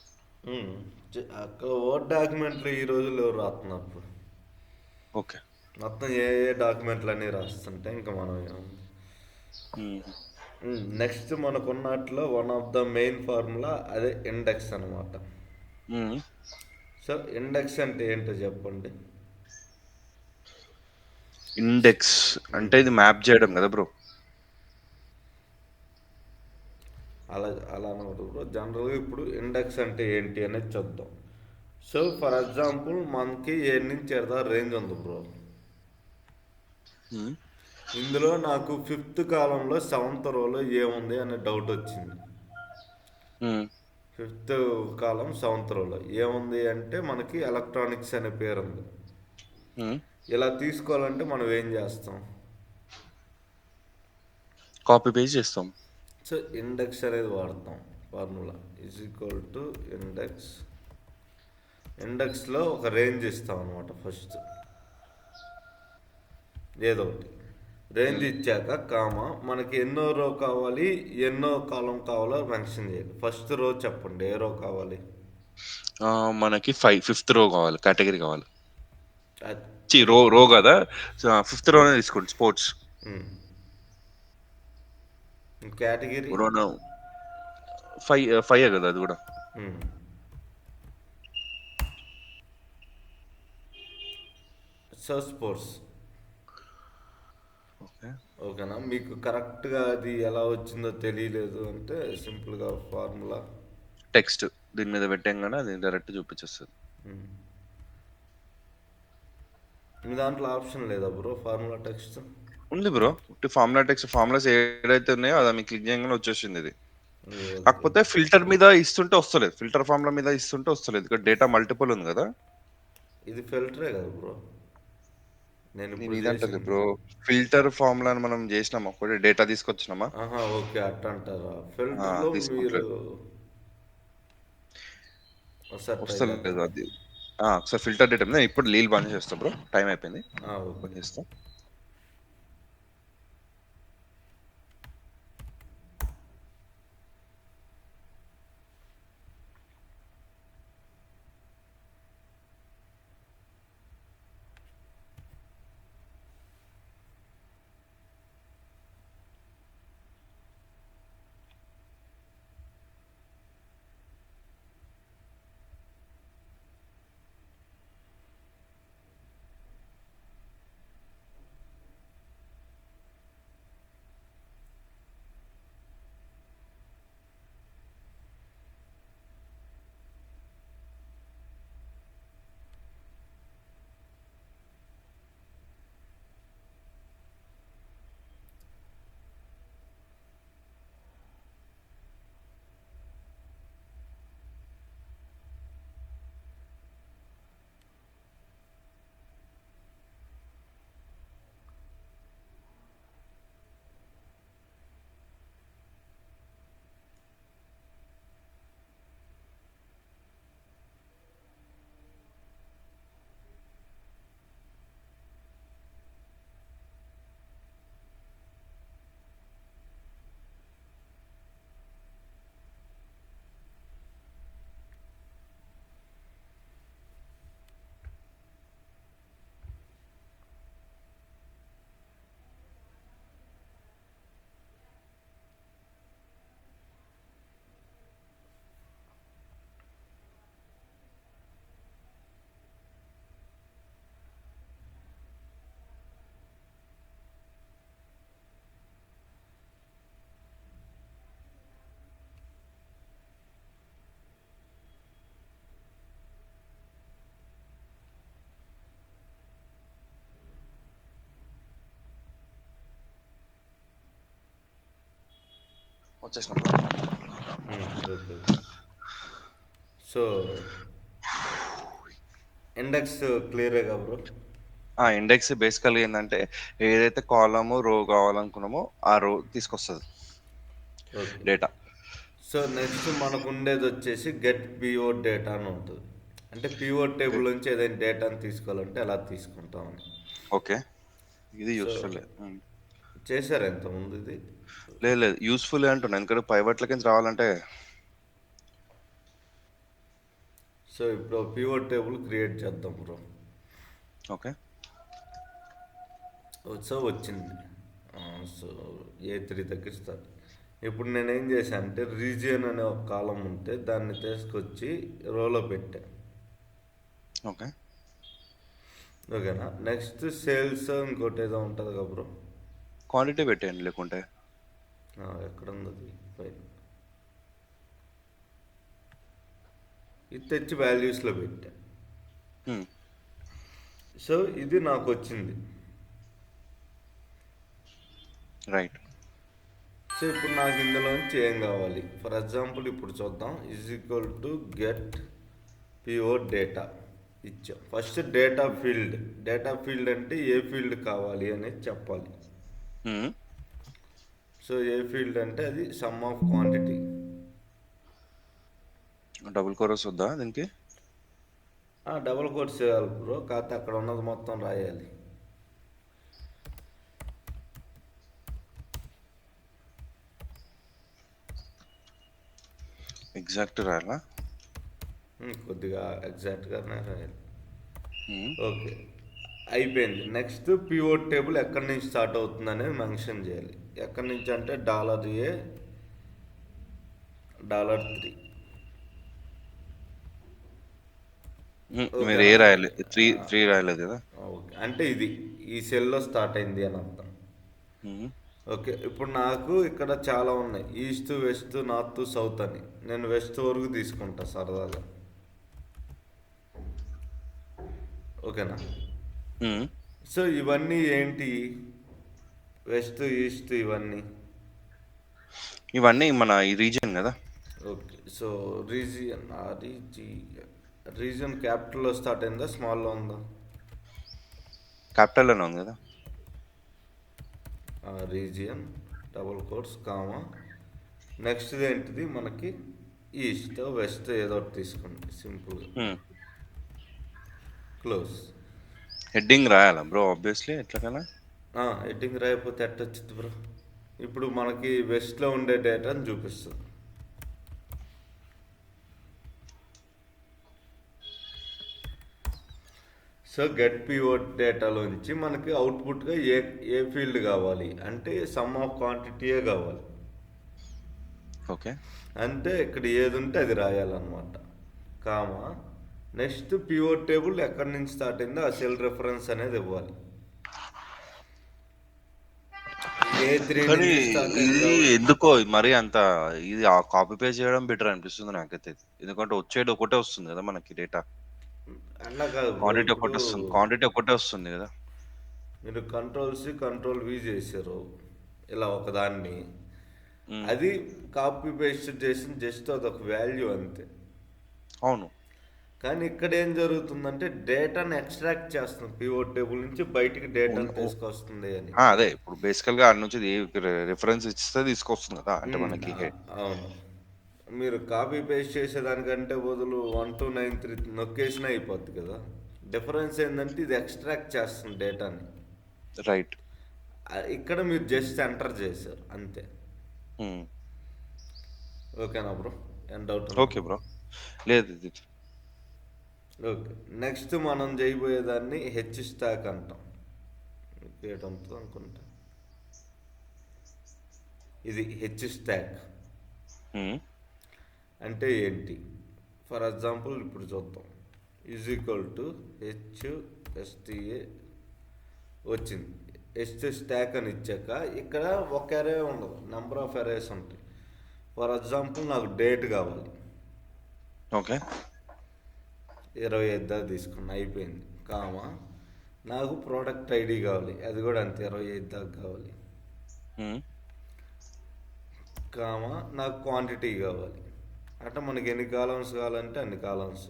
అక్కడ వర్డ్ డాక్యుమెంట్లు ఈ రోజుల్లో ఎవరు రాస్తున్నారు ఇప్పుడు? ఓకే. మొత్తం ఏ ఏ డాక్యుమెంట్లు అన్నీ రాస్తుంటే ఇంకా మనం నెక్స్ట్ మనకున్నట్లో one of the main formula అదే ఇండెక్స్ అనమాట. సో ఇండెక్స్ అంటే ఏంటో చెప్పండి. ఇండెక్స్ అంటే ఇది మ్యాప్ చేయడం కదా బ్రో? అలా అనమాట బ్రో. జనరల్గా ఇప్పుడు ఇండెక్స్ అంటే ఏంటి అనేది చూద్దాం. సో ఫర్ ఎగ్జాంపుల్ మనకి ఏ నుంచి ఏదా రేంజ్ ఉంది బ్రో. ఇందులో నాకు 5th కాలంలో 7th రోలో ఏముంది అనే డౌట్ వచ్చింది. 5th కాలం 7th రోలో ఏముంది అంటే మనకి ఎలక్ట్రానిక్స్ అనే పేరు ఉంది. ఇలా తీసుకోవాలంటే మనం ఏం చేస్తాం? కాపీ పేస్ట్ చేస్తాం. సో ఇండెక్స్ అనేది వాడతాం. Formula is equal to index. ఇండెక్స్లో ఒక రేంజ్ ఇస్తాం అనమాట. ఫస్ట్ ఏదో ఒకటి రేంజ్ ఇచ్చాక కామా మనకి ఎన్నో రో కావాలి ఎన్నో కాలం కావాలో మెన్షన్ చేయాలి. ఫస్ట్ రో చెప్పండి, ఏ రో కావాలి? మనకి 5th రో కావాలి, కేటగిరీ కావాలి. అది రో కదా, 5th రోనే తీసుకోండి, స్పోర్ట్స్. కేటగిరీ 5 కదా అది కూడా. So sports. ఓకేనా? మీకు కరెక్ట్గా అది ఎలా వచ్చిందో తెలియలేదు అంటే సింపుల్గా ఫార్ములా టెక్స్ట్ దీని మీద పెట్టాం అది డైరెక్ట్ చూపించేస్తుంది. మీ దాంట్లో ఆప్షన్ లేదా బ్రో ఫార్ములా టెక్స్ట్? ఉంది బ్రో. ఫార్ములా టెక్స్ట్ ఫార్ములాస్ ఏదైతే ఉన్నాయో అది మీకు క్లిక్ చేయగానే వచ్చేసింది ఇది. కాకపోతే ఫిల్టర్ మీద ఇస్తుంటే వస్తలేదు, ఫిల్టర్ ఫార్ములా మీద ఇస్తుంటే వస్తలేదు, ఇక్కడ డేటా మల్టిపుల్ ఉంది కదా. ఇది ఫిల్టరే కదా బ్రో. నేను ఇదంటే బ్రో ఫిల్టర్ ఫార్ములా మనం చేసినామా, ఒకటి డేటా తీసుకొచ్చినామా? ఓకే అట్ట అంటారా? ఫిల్టర్లో మీరు వస్తలేదు అది. ఒకసారి ఫిల్టర్ డేటా మీద ఇప్పుడు లీల్ బంద్ చేస్తా బ్రో, టైం అయిపోయింది, బంద్ చేస్తా. వచ్చేసిన. సో ఇండెక్స్ క్లియరే బ్రో. ఆ ఇండెక్స్ బేసికల్గా ఏంటంటే ఏదైతే కాలము రో కావాలనుకున్నామో ఆ రో తీసుకొస్తుంది ఓకే. డేటా. సో నెక్స్ట్ మనకు ఉండేది వచ్చేసి గెట్ పిఓ డేటా అని ఉంటుంది. అంటే పిఓ టేబుల్ నుంచి ఏదైనా డేటాని తీసుకోవాలంటే ఎలా తీసుకుంటామని. ఓకే, ఇది సో యూస్ఫుల్. చేశారు ఎంతముందు ఇది. లేదు లేదు, యూస్ఫుల్ అంటున్నాను, ఎందుకంటే పైవట్లకి రావాలంటే. సో ఇప్పుడు పిఓ టేబుల్ క్రియేట్ చేద్దాం బ్రో. ఓకే, సో వచ్చింది. సో A3 తగ్గిస్తారు. ఇప్పుడు నేనేం చేశాను అంటే రీజియన్ అనే ఒక కాలం ఉంటే దాన్ని తీసుకొచ్చి రోలో పెట్టా. ఓకే, ఓకేనా. నెక్స్ట్ సేల్స్ ఇంకోటి ఏదో ఉంటుంది కదా బ్రో. క్వాంటిటీ పెట్టేయండి లేకుంటే. ఎక్కడ ఉంది అది పైన. ఇది తెచ్చి వాల్యూస్లో పెట్టా. సో ఇది నాకు వచ్చింది. రైట్. సో ఇప్పుడు నాకు ఇందులోంచి ఏం కావాలి. ఫర్ ఎగ్జాంపుల్ ఇప్పుడు చూద్దాం. = గెట్ పిఓ డేటా ఇచ్చాం. ఫస్ట్ డేటా ఫీల్డ్ అంటే ఏ ఫీల్డ్ కావాలి అనేది చెప్పాలి. సో ఏ ఫీల్డ్ అంటే అది some of quantity. Double chorus వద్దా దీనికి? డబుల్ కోట్స్ చేయాలి బ్రో, కాకపోతే అక్కడ ఉన్నది మొత్తం రాయాలి. ఎగ్జాక్ట్ రాయాలా? కొద్దిగా ఎగ్జాక్ట్గానే రాయాలి. ఓకే, అయిపోయింది. నెక్స్ట్ పిఓ టేబుల్ ఎక్కడి నుంచి స్టార్ట్ అవుతుంది అనేది మెన్షన్ చేయాలి. ఎక్కడి నుంచి అంటే $A $3. మీరు ఏ రాయాలి? త్రీ రాయలేదు కదా. ఓకే, అంటే ఇది ఈ సెల్లో స్టార్ట్ అయింది అని అర్థం. ఓకే, ఇప్పుడు నాకు ఇక్కడ చాలా ఉన్నాయి. ఈస్ట్, వెస్ట్, నార్త్, సౌత్ అని. నేను వెస్ట్ వరకు తీసుకుంటా సరదాగా. ఓకేనా. సో ఇవన్నీ ఏంటి? వెస్ట్, ఈస్ట్ ఇవన్నీ మన ఈ రీజియన్ కదా. ఓకే, సో రీజియన్ క్యాపిటల్లో స్టార్ట్ అయిందా స్మాల్లో ఉందా? క్యాపిటల్లోనే ఉంది కదా. రీజియన్ కామా నెక్స్ట్ ఏంటిది మనకి ఈస్ట్, వెస్ట్ ఏదో ఒకటి తీసుకోండి సింపుల్గా. క్లోజ్. హెడ్డింగ్ రాయాలా బ్రో? ఆబ్వియస్లీ ఎట్లకైనా హెడ్డింగ్ రాయకపోతే ఎట్టొచ్చింది బ్రో. ఇప్పుడు మనకి వెస్ట్లో ఉండే డేటాని చూపిస్తుంది. సో గెట్ పిఓ డేటాలోంచి మనకి అవుట్పుట్గా ఏ ఫీల్డ్ కావాలి అంటే సమ్ ఆఫ్ క్వాంటిటీయే కావాలి. ఓకే, అంటే ఇక్కడ ఏది ఉంటే అది రాయాలన్నమాట. కామా నెక్స్ట్ పిఓ టేబుల్ ఎక్కడి నుంచి స్టార్ట్ అయిందో ఆ సెల్ రెఫరెన్స్ అనేది ఇవ్వాలి. కానీ ఇది ఎందుకో మరి అంత ఇది కాపీ పేస్ట్ చేయడం బెటర్ అనిపిస్తుంది నాకైతే. ఎందుకంటే వచ్చేది ఒకటే వస్తుంది కదా మనకి డేటా. క్వాంటిటీ ఒకటే వస్తుంది కదా. మీరు కంట్రోల్ V చేశారు ఇలా ఒకదాన్ని, అది కాపీ పేస్ట్ చేసిన జస్ట్ అదొక వాల్యూ అంతే. అవును, కానీ ఇక్కడ ఏం జరుగుతుందంటే డేటాను ఎక్స్ట్రాక్ట్ చేస్తుంది. పిఓ టేబుల్ నుంచి బయటికి డేటాను తీసుకొస్తుంది అని. అదే ఇప్పుడు బేసికల్గా అక్కడ నుంచి రిఫరెన్స్ ఇస్తే తీసుకొస్తుంది కదా. అంటే మనకి అవును, మీరు కాపీ పేస్ట్ చేసేదానికంటే బదులు 1 2 9 3 నొక్కేసినా అయిపోద్ది కదా. డిఫరెన్స్ ఏంటంటే ఇది ఎక్స్ట్రాక్ట్ చేస్తుంది డేటాని. రైట్. ఇక్కడ మీరు జస్ట్ ఎంటర్ చేశారు అంతే. ఓకేనా బ్రో? ఏం డౌట్? ఓకే బ్రో, లేదు. ఓకే, నెక్స్ట్ మనం చేయబోయేదాన్ని స్టాక్ అంటాం. ఉంటుంది అనుకుంటా. ఇది స్టాక్ అంటే ఏంటి? ఫర్ ఎగ్జాంపుల్ ఇప్పుడు చూద్దాం. HSTA వచ్చింది. స్టాక్ అని ఇచ్చాక ఇక్కడ ఒక అరే ఉండదు, నెంబర్ ఆఫ్ అరేస్ ఉంటాయి. ఫర్ ఎగ్జాంపుల్ నాకు డేట్ కావాలి. ఓకే, 25 దాకా తీసుకున్నా, అయిపోయింది. కామా నాకు ప్రోడక్ట్ ఐడి కావాలి, అది కూడా అంతే 25 దాకా కావాలి. కామా నాకు క్వాంటిటీ కావాలి. అంటే మనకి ఎన్ని కాలమ్స్ కావాలంటే అన్ని columns.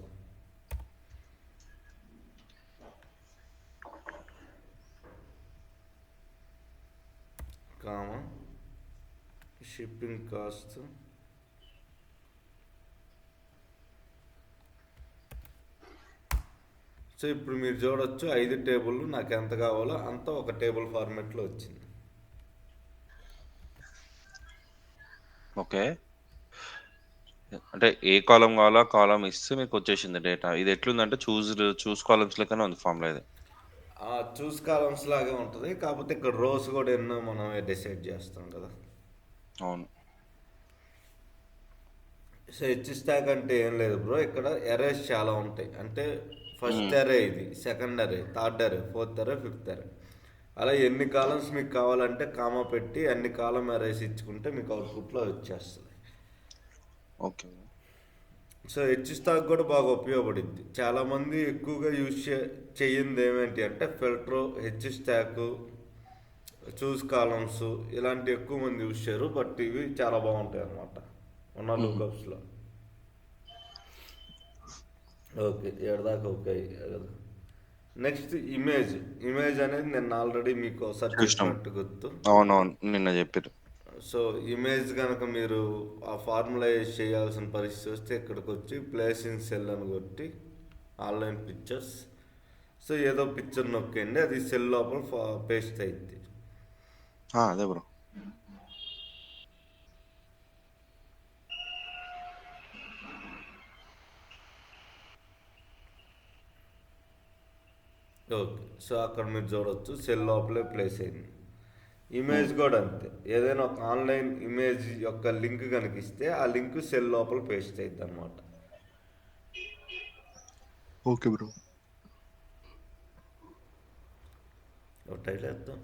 Comma shipping cost, so ఇప్పుడు మీరు చూడొచ్చు 5 టేబుల్ నాకు ఎంత కావాలో అంత ఒక టేబుల్ ఫార్మాట్లో వచ్చింది. ఓకే. అంటే ఏ కాలం కావాలో కాలం ఇస్తే మీకు వచ్చేసింది డేటా. ఇది ఎట్లుందంటే చూస్ కాలమ్స్ లెక్కనే ఉంది ఫార్ములా ఇది. చూస్ కాలమ్స్ లాగే ఉంటుంది, కాకపోతే ఇక్కడ రోస్ కూడా ఎన్నో మనమే డిసైడ్ చేస్తాం కదా. అవును. సో హెచ్ స్టాక్ అంటే ఏం లేదు బ్రో, ఇక్కడ ఎరేస్ చాలా ఉంటాయి. అంటే ఫస్ట్ మ్మ్. ఎరే, ఇది సెకండ్ ఎరే, థర్డ్ ఎరే, ఫోర్త్ ఎరే, ఫిఫ్త్ ఎరే, అలా ఎన్ని కాలమ్స్ మీకు కావాలంటే కామా పెట్టి అన్ని కాలం ఎరేస్ ఇచ్చుకుంటే మీకు అవుట్పుట్లో వచ్చేస్తుంది. ఓకే. సో హెచ్ స్టాక్ కూడా బాగా ఉపయోగపడుద్ది. చాలామంది ఎక్కువగా చెయ్యింది ఏమేంటి అంటే ఫిల్టర్, హెచ్ స్టాక్, చూస్ కాలమ్స్ ఇలాంటి ఎక్కువ మంది యూజ్ చేయరు. బట్ ఇవి చాలా బాగుంటాయి అన్నమాట ఉన్న మ్మ్. లూకప్స్లో. ఓకే, ఏడదాకా ఓకే కదా. Next image. ఇమేజ్ అనేది నేను ఆల్రెడీ మీకు ఒకసారి చూసినాం. చెప్పినట్టు గుర్తు. అవునవును, నిన్న చెప్పారు. సో ఇమేజ్ కనుక మీరు ఆ ఫార్ములైజ్ చేయాల్సిన పరిస్థితి వస్తే ఇక్కడికి వచ్చి ప్లేస్ ఇన్ సెల్ అని కొట్టి ఆన్లైన్ పిక్చర్స్, సో ఏదో పిక్చర్ నొక్కండి, అది సెల్ లోపల పేస్ట్ అయింది. అదే బ్రో. ఓకే, సో అక్కడ మీరు చూడవచ్చు సెల్ లోపలే ప్లేస్ అయింది. ఇమేజ్ కూడా అంతే, ఏదైనా ఒక ఆన్లైన్ ఇమేజ్ యొక్క లింక్ కనిపిస్తే ఆ లింక్ సెల్ లోపల పేస్ట్ అయింది అనమాట. Okay bro. ఒక టైటిల్ వేద్దాం.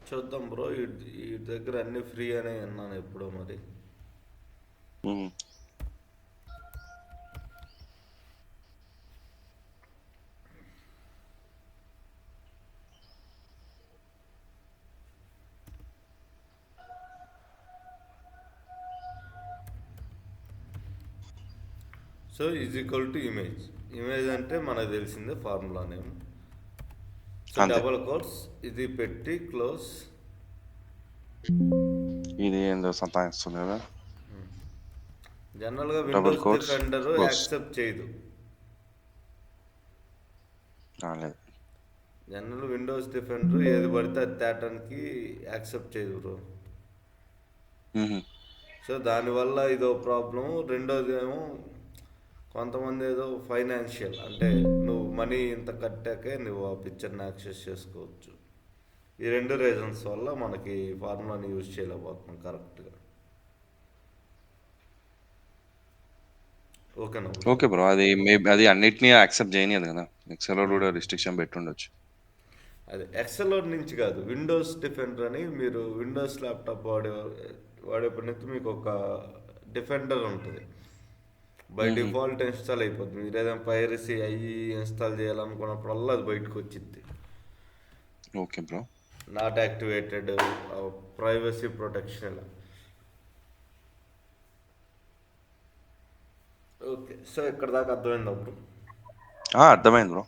చూద్దాం బ్రో, ఈ దగ్గర అన్ని ఫ్రీ అనే విన్నాను ఎప్పుడో మరి. Hmm. So is equal to image. Image అంటే మనకు తెలిసిందే ఫార్ములా నేమ్. సో అంతే. డబల్ కోట్స్ ఇది పెట్టి క్లోజ్. ఇది ఏందో సతాయిస్తుంది కదా. జనరల్గా double windows quotes defender close. Accept చేయదు. రాలేదు. జనరల్ విండోస్ డిఫెండర్ ఏది పడితే అది తేటానికి యాక్సెప్ట్ చేయదు బ్రో. మ్మ్. సో దానివల్ల ఇదో ప్రాబ్లం. రెండోది ఏమో కొంతమంది ఏదో ఫైనాన్షియల్, అంటే నువ్వు మనీ ఇంత కట్టాకే నువ్వు ఆ పిక్చర్ని యాక్సెస్ చేసుకోవచ్చు. ఈ రెండు రీజన్స్ వల్ల మనకి ఫార్ములాని యూజ్ చేయలేకపోతున్నాం కరెక్ట్గా. ఓకేనా బ్రో? Okay bro. అది మేబీ అది అన్నిటినీ యాక్సెప్ట్ చేయనియదు కదా. ఎక్సెల్ కూడా రిస్ట్రిక్షన్ పెట్టి ఉండొచ్చు. అది ఎక్సెల్ నుంచి కాదు, విండోస్ డిఫెండర్ అని. మీరు విండోస్ ల్యాప్టాప్ వాడేప్పటి నుంచి మీకు ఒక డిఫెండర్ ఉంటుంది, బై మ్మ్. డిఫాల్ట్ ఇన్స్టాల్ అయిపోతుంది. మీరు ఏదైనా పైరసీ అయ్యి ఇన్స్టాల్ చేయాలనుకున్నప్పుడల్లా అది బయటకు వచ్చింది. Okay bro. Not activated, privacy protection ఇలా. ఓకే, సో ఇక్కడ దాకా అర్థమైంది అప్పుడు. అర్థమైంది బ్రో.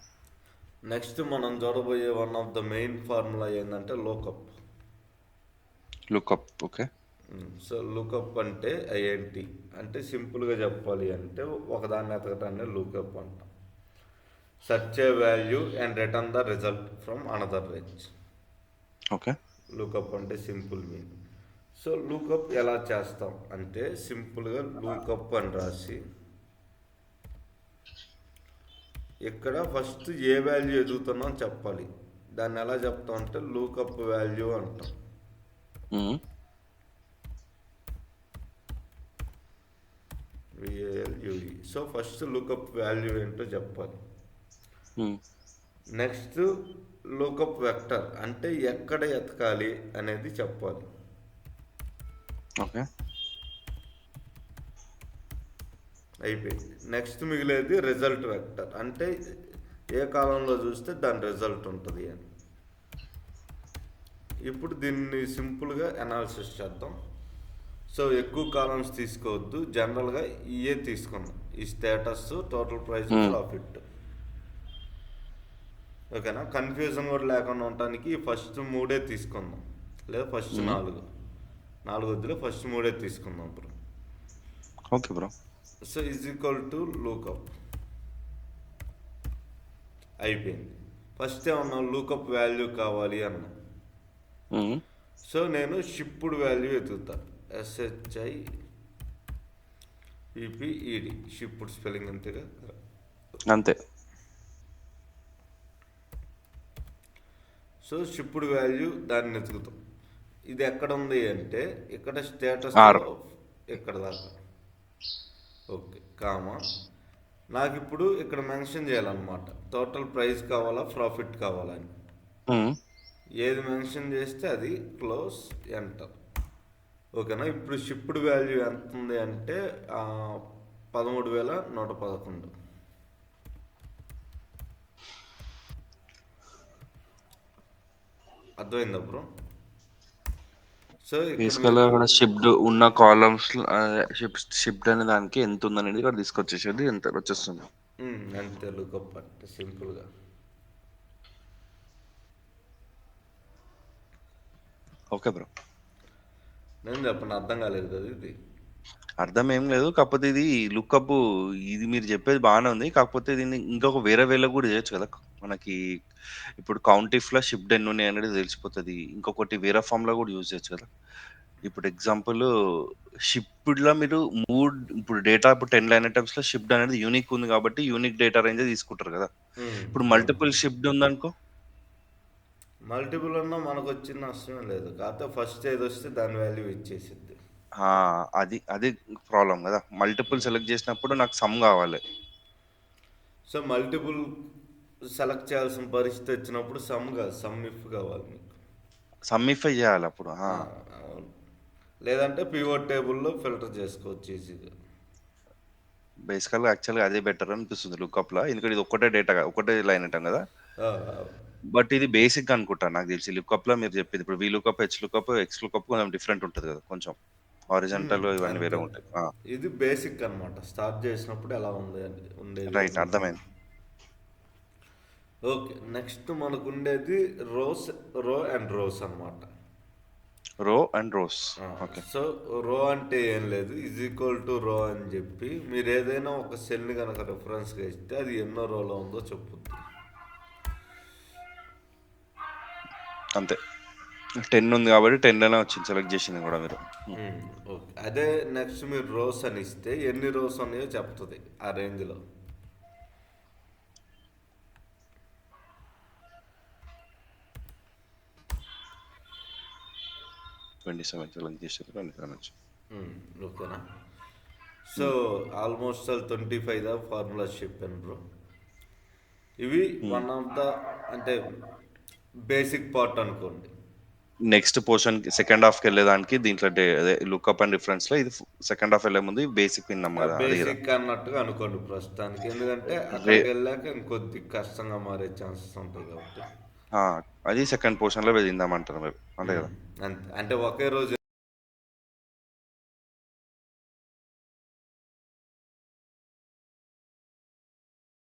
నెక్స్ట్ మనం చూడబోయే one of the main formula ఏంటంటే లోకప్. లుక్అప్. ఓకే. సో లుకప్ అంటే ఏంటి అంటే, సింపుల్గా చెప్పాలి అంటే ఒకదాన్ని ఎతకటాన్ని లుకప్ అంటాం. Search A value and return the result from another range. Okay. Lookup అంటే సింపుల్ మీనింగ్. సో లూకప్ ఎలా చేస్తాం అంటే సింపుల్గా లూకప్ అని రాసి ఇక్కడ ఫస్ట్ ఏ వాల్యూ ఎదుగుతున్నాం చెప్పాలి. దాన్ని ఎలా చెప్తాం అంటే లూకప్ వాల్యూ అంటాం. విఏఎల్యుఈ. సో ఫస్ట్ లూకప్ వాల్యూ ఏంటో చెప్పాలి. నెక్స్ట్ లూకప్ వెక్టర్ అంటే ఎక్కడ ఎతకాలి అనేది చెప్పాలి. ఓకే, అయిపోయింది. నెక్స్ట్ మిగిలేది రిజల్ట్ వెక్టర్ అంటే ఏ కాలంలో చూస్తే దాని రిజల్ట్ ఉంటుంది అని. ఇప్పుడు దీన్ని సింపుల్గా అనాలిసిస్ చేద్దాం. సో ఎక్కువ కాలమ్స్ తీసుకోవద్దు, జనరల్గా ఇయే తీసుకుందాం. ఈ స్టేటస్, టోటల్ ప్రైస్, ప్రాఫిట్. ఓకేనా? కన్ఫ్యూజన్ కూడా లేకుండా ఉండటానికి ఫస్ట్ 3 తీసుకుందాం, లేదా ఫస్ట్ 4 వద్దులే, ఫస్ట్ 3 తీసుకుందాం bro. Okay bro. So is equal to lookup. అయిపోయింది. ఫస్ట్ ఏమన్నా లూకప్ వాల్యూ కావాలి అన్నా. సో నేను shipped value ఎతుకుతా. SHIPPED, shipped spelling అంతేగా? అంతే. సో షిప్పుడు వాల్యూ దాన్ని ఎతుకుతాం. ఇది ఎక్కడ ఉంది అంటే ఇక్కడ స్టేటస్ ఇక్కడ దాకా. Okay, comma. నాకు ఇప్పుడు ఇక్కడ మెన్షన్ చేయాలన్నమాట, టోటల్ ప్రైస్ కావాలా ప్రాఫిట్ కావాలని. ఏది మెన్షన్ చేస్తే అది క్లోజ్, ఎంటర్. ఓకేనా? ఇప్పుడు షిప్పుడు వాల్యూ ఎంత ఉంది అంటే 13,111. అర్థమైందా బ్రో? సో బేసికల్గా అక్కడ షిప్డ్ ఉన్న కాలమ్స్ షిప్డ్ అనే దానికి ఎంత ఉందనేది ఇక్కడ తీసుకొచ్చేసేది ఎంత వచ్చేస్తుంది. అంతే లుకప్ అంటే సింపుల్గా. ఓకే బ్రో, నేను చెప్పండి, అర్థం కాలేదు కదా ఇది? అర్థం ఏం లేదు, కాకపోతే ఇది లుకప్, ఇది మీరు చెప్పేది బాగానే ఉంది. కాకపోతే దీన్ని ఇంకొక వేరే వేలో కూడా చేయొచ్చు కదా మనకి. ఇప్పుడు కౌంటిఫ్లో షిప్డ్ ఎన్ని ఉన్నాయి అనేది తెలిసిపోతుంది. ఇంకొకటి వేరే ఫామ్లో కూడా యూజ్ చేయొచ్చు కదా. ఇప్పుడు ఎగ్జాంపుల్ షిప్డ్లో మీరు ఇప్పుడు డేటా ఇప్పుడు 10 లైన్ ఐటమ్స్లో షిప్డ్ అనేది యూనిక్ ఉంది కాబట్టి యూనిక్ డేటా రేంజ్ తీసుకుంటారు కదా. ఇప్పుడు మల్టిపుల్ షిప్డ్ ఉందనుకో, మల్టిపుల్ అన్నా మనకు వచ్చిన నష్టమే లేదు, కాకపోతే ఫస్ట్ ఏది వస్తే దాని వాల్యూ ఇచ్చేసిద్ది. అది ప్రాబ్లం కదా. మల్టిపుల్ సెలెక్ట్ చేసినప్పుడు నాకు సమ్ కావాలి. సో మల్టిపుల్ సెలెక్ట్ చేయాల్సిన పరిస్థితి వచ్చినప్పుడు సమ్ కాదు, సమ్ ఇఫ్ కావాలి మీకు. సమ్మిఫై చేయాలి అప్పుడు. అవును. లేదంటే పివోట్ టేబుల్లో ఫిల్టర్ చేసుకోవచ్చు ఈజీగా. బేసికల్గా యాక్చువల్గా అదే బెటర్ అనిపిస్తుంది లుకప్లో, ఎందుకంటే ఇది ఒకటే డేటా, ఒకటే లైన్ అంటాం కదా. బట్ ఇది బేసిక్ అనుకుంటా నాకు తెలిసి. లుకప్లో మీరు చెప్పేది ఇప్పుడు వి lookup, H lookup, X lookup కొంచెం డిఫరెంట్ ఉంటుంది కదా, కొంచెం హారిజాంటల్ ఇవన్నీ వేరే ఉంటాయి. ఇది బేసిక్ అనమాట, స్టార్ట్ చేసినప్పుడు ఎలా ఉంది ఉండేది. రైట్, అర్థమైంది. ఓకే, నెక్స్ట్ మనకు ఉండేది రో అండ్ రోస్ అనమాట. రో అండ్ రోస్. ఓకే. సో రో అంటే ఏం లేదు, ఈజ్ ఈక్వల్ టు రో అని చెప్పి మీరు ఏదైనా ఒక సెల్ని కనుక రెఫరెన్స్గా ఇస్తే అది ఎన్నో రోలో ఉందో చెప్పుద్ది. అంతే, 10 ఉంది కాబట్టి 10లోనే వచ్చింది సెలెక్ట్ చేసింది కూడా మీరు. ఓకే, అదే నెక్స్ట్ మీరు రోస్ అని ఇస్తే ఎన్ని రోస్ ఉన్నాయో చెప్తుంది ఆ రేంజ్లో. సెలెక్ట్ చేసారు 27 వచ్చి. ఓకేనా? సో ఆల్మోస్ట్ 25 దా ఫార్ములాస్ చెప్పాను బ్రో. ఇవి వన్ ఆఫ్ ద అంటే బేసిక్ పార్ట్ అనుకోండి. నెక్స్ట్ పోర్షన్ సెకండ్ హాఫ్కి వెళ్ళేదానికి దీంట్లో అదే లుకప్ అండ్ రిఫరెన్స్ లో ఇది సెకండ్ హాఫ్ వెళ్ళే ముందు బేసిక్ విన్నాం కదా. బేసిక్ అన్నట్టుగా అనుకోండి ప్రస్తుతానికి, ఎందుకంటే అక్కడికి వెళ్ళాక ఇంకొద్ది కష్టంగా మారే ఛాన్సెస్ ఉంటాయి కాబట్టి అది సెకండ్ పోర్షన్ లో వెళ్ళిందామంటారు మీరు, అంతే కదా. అంటే ఒకే రోజు